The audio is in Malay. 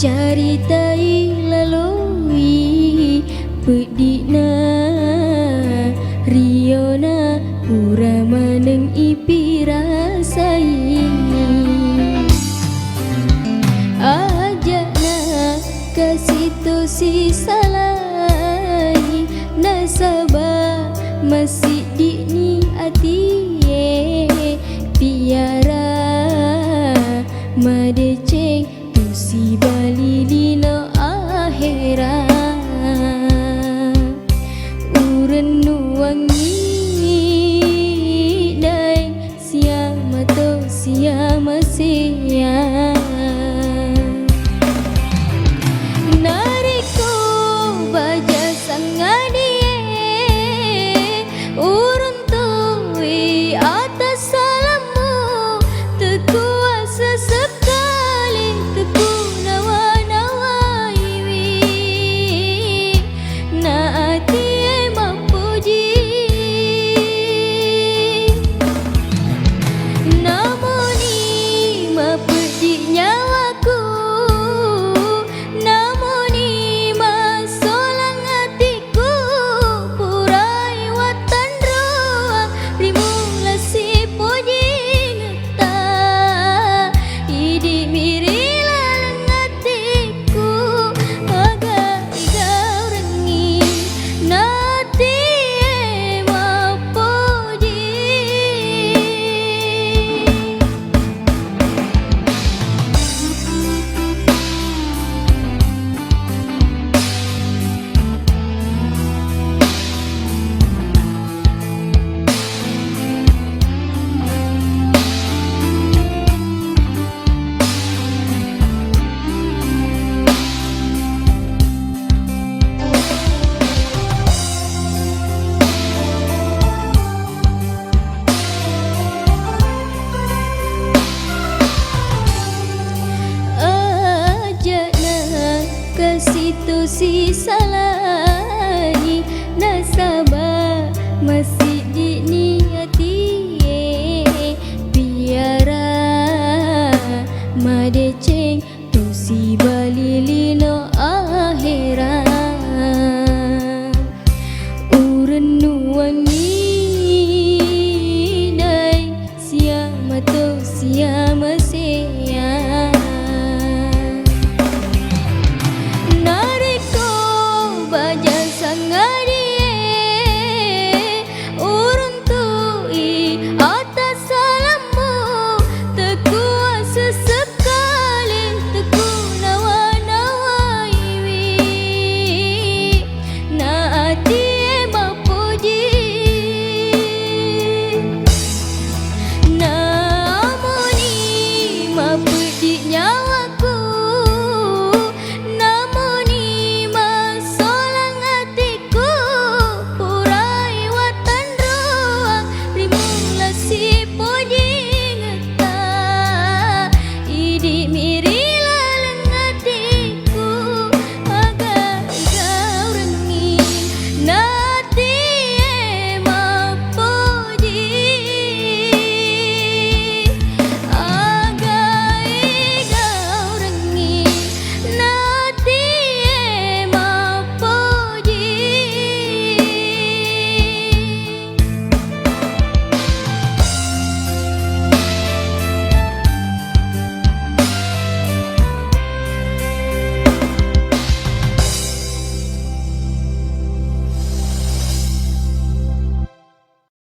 caritai lalui pedina riona pura maneng ipirasai ajana kasitu si salai nasaba masih dini atie piara madeceng tu si bali dino akhirat uren nuangi dai siama to siama sia nariko baja sangadie urun tuwi atas salamu tekuasa sekali teku nawa-nawa iwi naati mapuji namoni mapuji nyawaku namoni masolang hatiku purai watan roang rimula si puji ngeta idi mirila lengatiku agak igau rengi nati mapuji kasitu si salai nasaba masih diniati biara madeceng tu si bali lino akhirat uren nuangi dai siama to siama sia nariko baja sangat